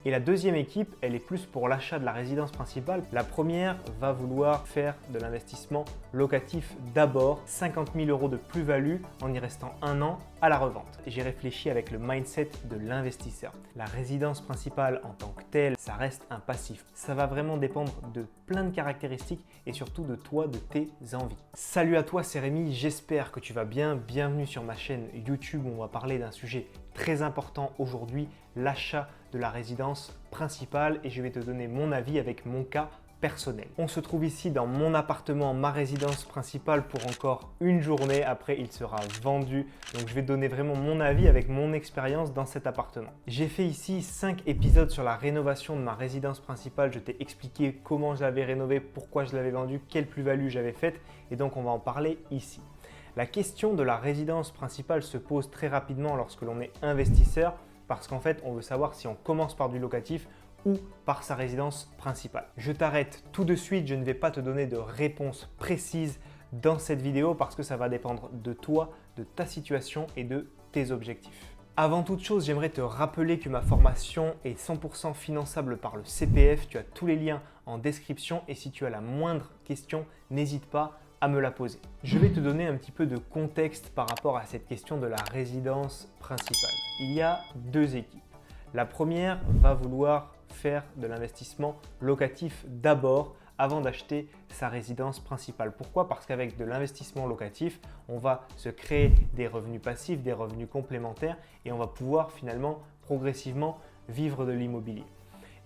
Et la deuxième équipe, elle est plus pour l'achat de la résidence principale. La première va vouloir faire de l'investissement locatif d'abord, 50 000 € de plus-value en y restant un an à la revente. J'ai réfléchi avec le mindset de l'investisseur. La résidence principale en tant que telle, ça reste un passif. Ça va vraiment dépendre de plein de caractéristiques et surtout de toi, de tes envies. Salut à toi, c'est Rémi, j'espère que tu vas bien. Bienvenue sur ma chaîne YouTube où on va parler d'un sujet très important aujourd'hui, l'achat de la résidence principale, et je vais te donner mon avis avec mon cas personnel. On se trouve ici dans mon appartement, ma résidence principale pour encore une journée. Après, il sera vendu. Donc, je vais te donner vraiment mon avis avec mon expérience dans cet appartement. J'ai fait ici 5 épisodes sur la rénovation de ma résidence principale. Je t'ai expliqué comment je l'avais rénové, pourquoi je l'avais vendu, quelle plus-value j'avais faite. Et donc, on va en parler ici. La question de la résidence principale se pose très rapidement lorsque l'on est investisseur parce qu'en fait, on veut savoir si on commence par du locatif ou par sa résidence principale. Je t'arrête tout de suite, je ne vais pas te donner de réponse précise dans cette vidéo parce que ça va dépendre de toi, de ta situation et de tes objectifs. Avant toute chose, j'aimerais te rappeler que ma formation est 100% finançable par le CPF. Tu as tous les liens en description et si tu as la moindre question, n'hésite pas à me la poser. Je vais te donner un petit peu de contexte par rapport à cette question de la résidence principale. Il y a deux équipes. La première va vouloir faire de l'investissement locatif d'abord avant d'acheter sa résidence principale. Pourquoi? Parce qu'avec de l'investissement locatif, on va se créer des revenus passifs, des revenus complémentaires et on va pouvoir finalement progressivement vivre de l'immobilier.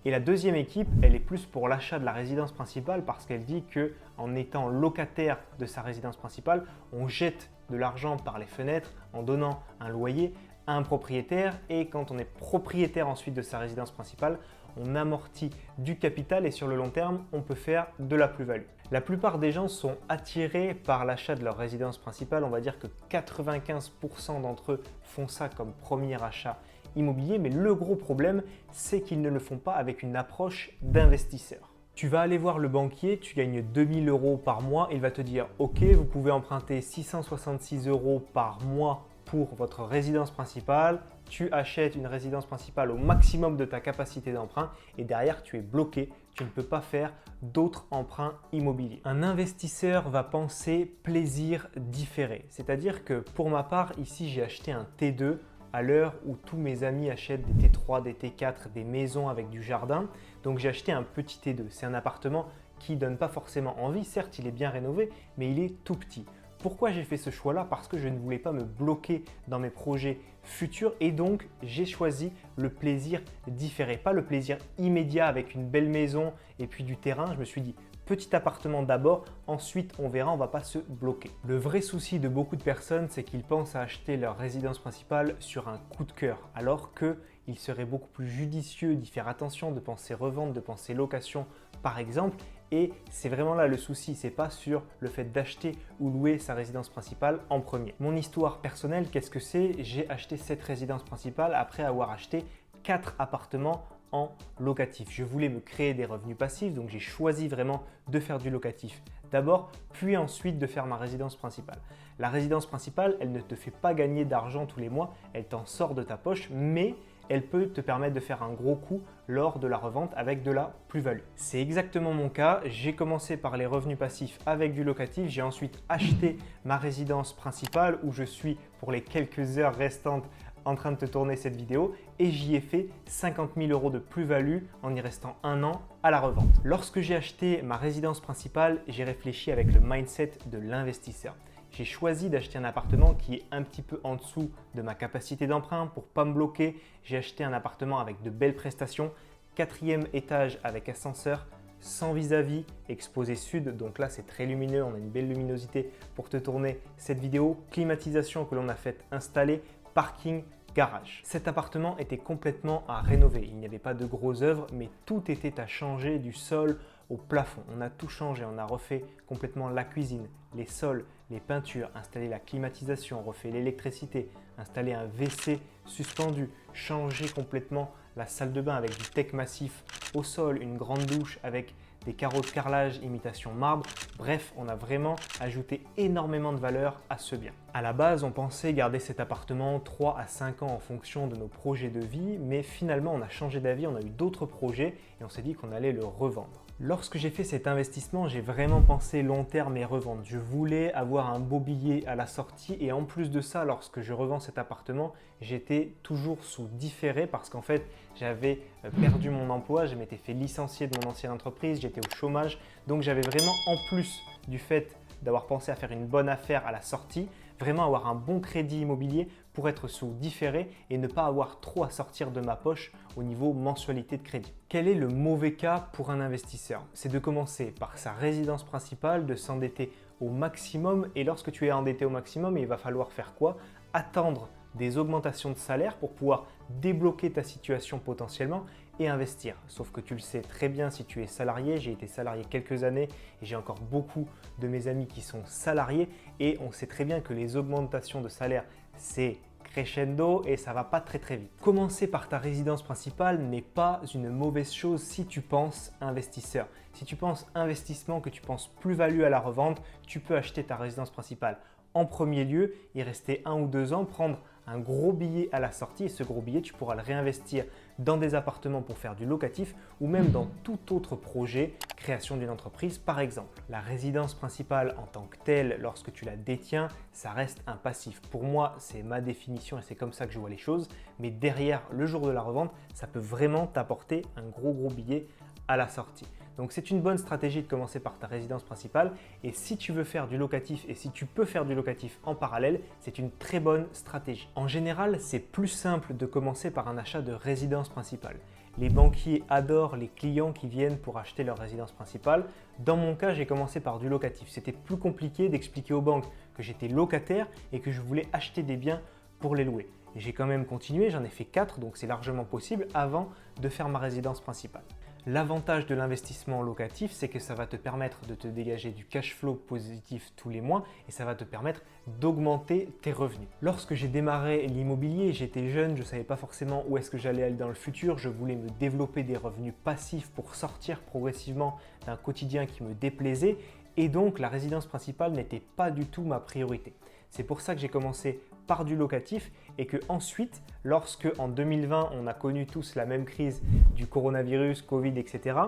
Et la deuxième équipe, elle est plus pour l'achat de la résidence principale parce qu'elle dit qu'en étant locataire de sa résidence principale, on jette de l'argent par les fenêtres en donnant un loyer à un propriétaire et quand on est propriétaire ensuite de sa résidence principale, on amortit du capital et sur le long terme, on peut faire de la plus-value. La plupart des gens sont attirés par l'achat de leur résidence principale. On va dire que 95% d'entre eux font ça comme premier achat immobilier, mais le gros problème, c'est qu'ils ne le font pas avec une approche d'investisseur. Tu vas aller voir le banquier, tu gagnes 2000 € par mois, il va te dire « Ok, vous pouvez emprunter 666 € par mois pour votre résidence principale, tu achètes une résidence principale au maximum de ta capacité d'emprunt et derrière tu es bloqué, tu ne peux pas faire d'autres emprunts immobiliers. » Un investisseur va penser plaisir différé, c'est-à-dire que pour ma part, ici j'ai acheté un T2 à l'heure où tous mes amis achètent des T3, des T4, des maisons avec du jardin. Donc j'ai acheté un petit T2. C'est un appartement qui ne donne pas forcément envie. Certes, il est bien rénové, mais il est tout petit. Pourquoi j'ai fait ce choix-là? Parce que je ne voulais pas me bloquer dans mes projets futurs et donc j'ai choisi le plaisir différé. Pas le plaisir immédiat avec une belle maison et puis du terrain. Je me suis dit petit appartement d'abord, ensuite on verra, on ne va pas se bloquer. Le vrai souci de beaucoup de personnes, c'est qu'ils pensent à acheter leur résidence principale sur un coup de cœur alors qu'il serait beaucoup plus judicieux d'y faire attention, de penser revente, de penser location par exemple. Et c'est vraiment là le souci, c'est pas sur le fait d'acheter ou louer sa résidence principale en premier. Mon histoire personnelle, qu'est-ce que c'est? J'ai acheté cette résidence principale après avoir acheté 4 appartements en locatif. Je voulais me créer des revenus passifs, donc j'ai choisi vraiment de faire du locatif d'abord, puis ensuite de faire ma résidence principale. La résidence principale, elle ne te fait pas gagner d'argent tous les mois, elle t'en sort de ta poche, mais elle peut te permettre de faire un gros coup lors de la revente avec de la plus-value. C'est exactement mon cas. J'ai commencé par les revenus passifs avec du locatif. J'ai ensuite acheté ma résidence principale où je suis pour les quelques heures restantes en train de te tourner cette vidéo et j'y ai fait 50 000 € de plus-value en y restant un an à la revente. Lorsque j'ai acheté ma résidence principale, j'ai réfléchi avec le mindset de l'investisseur. J'ai choisi d'acheter un appartement qui est un petit peu en dessous de ma capacité d'emprunt pour ne pas me bloquer. J'ai acheté un appartement avec de belles prestations, 4e étage avec ascenseur, sans vis-à-vis, exposé sud, donc là c'est très lumineux, on a une belle luminosité pour te tourner cette vidéo, climatisation que l'on a fait installer, parking, garage. Cet appartement était complètement à rénover, il n'y avait pas de grosses œuvres, mais tout était à changer du sol au plafond. On a tout changé, on a refait complètement la cuisine, les sols, les peintures, installé la climatisation, refait l'électricité, installé un WC suspendu, changé complètement la salle de bain avec du teck massif au sol, une grande douche avec des carreaux de carrelage imitation marbre. Bref, on a vraiment ajouté énormément de valeur à ce bien. À la base, on pensait garder cet appartement 3 à 5 ans en fonction de nos projets de vie, mais finalement on a changé d'avis, on a eu d'autres projets et on s'est dit qu'on allait le revendre. Lorsque j'ai fait cet investissement, j'ai vraiment pensé long terme et revendre. Je voulais avoir un beau billet à la sortie et en plus de ça, lorsque je revends cet appartement, j'étais toujours sous différé parce qu'en fait, j'avais perdu mon emploi, je m'étais fait licencier de mon ancienne entreprise, j'étais au chômage. Donc j'avais vraiment, en plus du fait d'avoir pensé à faire une bonne affaire à la sortie, vraiment avoir un bon crédit immobilier pour être sous différé et ne pas avoir trop à sortir de ma poche au niveau mensualité de crédit. Quel est le mauvais cas pour un investisseur? C'est de commencer par sa résidence principale, de s'endetter au maximum et lorsque tu es endetté au maximum, il va falloir faire quoi? Attendre des augmentations de salaire pour pouvoir débloquer ta situation potentiellement et investir. Sauf que tu le sais très bien si tu es salarié, j'ai été salarié quelques années et j'ai encore beaucoup de mes amis qui sont salariés et on sait très bien que les augmentations de salaire, c'est crescendo et ça va pas très vite. Commencer par ta résidence principale n'est pas une mauvaise chose si tu penses investisseur. Si tu penses investissement, que tu penses plus-value à la revente, tu peux acheter ta résidence principale en premier lieu, y rester 1 ou 2 ans, prendre un gros billet à la sortie et ce gros billet, tu pourras le réinvestir dans des appartements pour faire du locatif ou même dans tout autre projet, création d'une entreprise par exemple. La résidence principale en tant que telle, lorsque tu la détiens, ça reste un passif. Pour moi, c'est ma définition et c'est comme ça que je vois les choses, mais derrière, le jour de la revente, ça peut vraiment t'apporter un gros billet à la sortie. Donc c'est une bonne stratégie de commencer par ta résidence principale et si tu veux faire du locatif et si tu peux faire du locatif en parallèle, c'est une très bonne stratégie. En général, c'est plus simple de commencer par un achat de résidence principale. Les banquiers adorent les clients qui viennent pour acheter leur résidence principale. Dans mon cas, j'ai commencé par du locatif. C'était plus compliqué d'expliquer aux banques que j'étais locataire et que je voulais acheter des biens pour les louer. J'ai quand même continué, j'en ai fait 4, donc c'est largement possible avant de faire ma résidence principale. L'avantage de l'investissement locatif, c'est que ça va te permettre de te dégager du cash flow positif tous les mois et ça va te permettre d'augmenter tes revenus. Lorsque j'ai démarré l'immobilier, j'étais jeune, je ne savais pas forcément où est-ce que j'allais aller dans le futur. Je voulais me développer des revenus passifs pour sortir progressivement d'un quotidien qui me déplaisait et donc la résidence principale n'était pas du tout ma priorité. C'est pour ça que j'ai commencé par du locatif et que ensuite, lorsque en 2020, on a connu tous la même crise du coronavirus, Covid, etc.,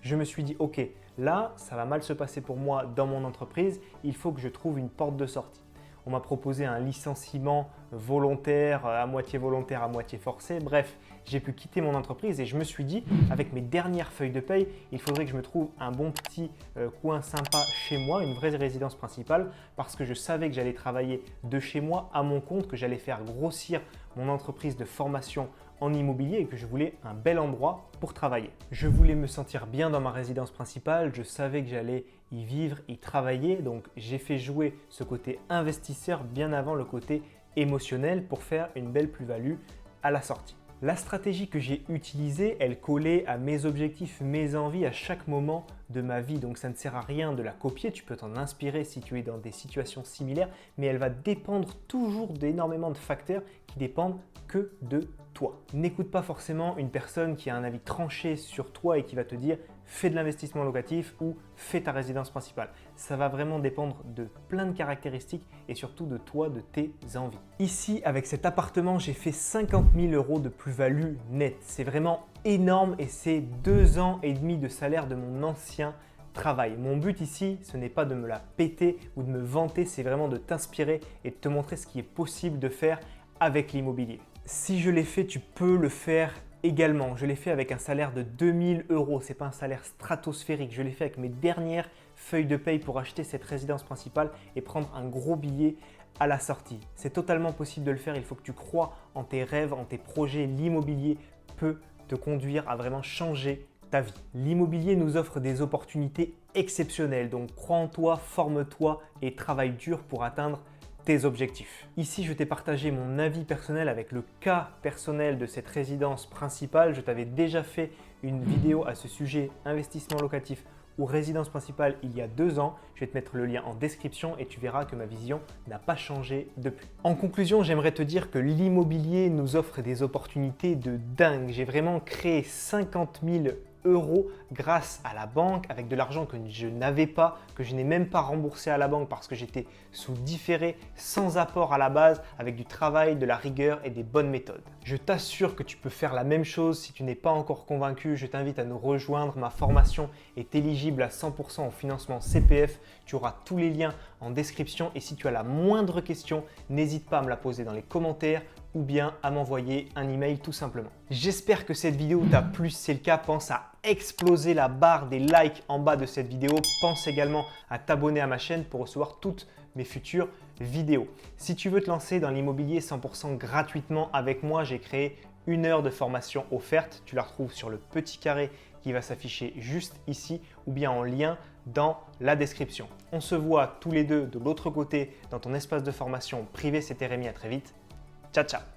je me suis dit, ok, là, ça va mal se passer pour moi dans mon entreprise, il faut que je trouve une porte de sortie. On m'a proposé un licenciement volontaire, à moitié forcé. Bref, j'ai pu quitter mon entreprise et je me suis dit, avec mes dernières feuilles de paye, il faudrait que je me trouve un bon petit coin sympa chez moi, une vraie résidence principale, parce que je savais que j'allais travailler de chez moi à mon compte, que j'allais faire grossir mon entreprise de formation en immobilier et que je voulais un bel endroit pour travailler. Je voulais me sentir bien dans ma résidence principale, je savais que j'allais y vivre, y travailler, donc j'ai fait jouer ce côté investisseur bien avant le côté émotionnel pour faire une belle plus-value à la sortie. La stratégie que j'ai utilisée, elle collait à mes objectifs, mes envies à chaque moment de ma vie. Donc ça ne sert à rien de la copier, tu peux t'en inspirer si tu es dans des situations similaires, mais elle va dépendre toujours d'énormément de facteurs qui dépendent que de toi. N'écoute pas forcément une personne qui a un avis tranché sur toi et qui va te dire fais de l'investissement locatif ou fais ta résidence principale. Ça va vraiment dépendre de plein de caractéristiques et surtout de toi, de tes envies. Ici, avec cet appartement, j'ai fait 50 000 € de plus-value nette. C'est vraiment énorme et c'est 2 ans et demi de salaire de mon ancien travail. Mon but ici, ce n'est pas de me la péter ou de me vanter, c'est vraiment de t'inspirer et de te montrer ce qui est possible de faire avec l'immobilier. Si je l'ai fait, tu peux le faire également. Je l'ai fait avec un salaire de 2000 €. Ce n'est pas un salaire stratosphérique. Je l'ai fait avec mes dernières feuilles de paye pour acheter cette résidence principale et prendre un gros billet à la sortie. C'est totalement possible de le faire. Il faut que tu crois en tes rêves, en tes projets. L'immobilier peut te conduire à vraiment changer ta vie. L'immobilier nous offre des opportunités exceptionnelles. Donc crois en toi, forme-toi et travaille dur pour atteindre tes objectifs. Ici, je t'ai partagé mon avis personnel avec le cas personnel de cette résidence principale. Je t'avais déjà fait une vidéo à ce sujet, investissement locatif ou résidence principale, il y a 2 ans. Je vais te mettre le lien en description et tu verras que ma vision n'a pas changé depuis. En conclusion, j'aimerais te dire que l'immobilier nous offre des opportunités de dingue. J'ai vraiment créé 50 000 euros grâce à la banque avec de l'argent que je n'avais pas, que je n'ai même pas remboursé à la banque parce que j'étais sous différé, sans apport à la base, avec du travail, de la rigueur et des bonnes méthodes. Je t'assure que tu peux faire la même chose. Si tu n'es pas encore convaincu, je t'invite à nous rejoindre. Ma formation est éligible à 100% au financement CPF. Tu auras tous les liens en description et si tu as la moindre question, n'hésite pas à me la poser dans les commentaires ou bien à m'envoyer un email tout simplement. J'espère que cette vidéo t'a plu. Si c'est le cas, pense à exploser la barre des likes en bas de cette vidéo. Pense également à t'abonner à ma chaîne pour recevoir toutes mes futures vidéos. Si tu veux te lancer dans l'immobilier 100% gratuitement avec moi, j'ai créé 1 heure de formation offerte. Tu la retrouves sur le petit carré qui va s'afficher juste ici ou bien en lien dans la description. On se voit tous les deux de l'autre côté dans ton espace de formation privé. C'était Rémi, à très vite. Ciao, ciao.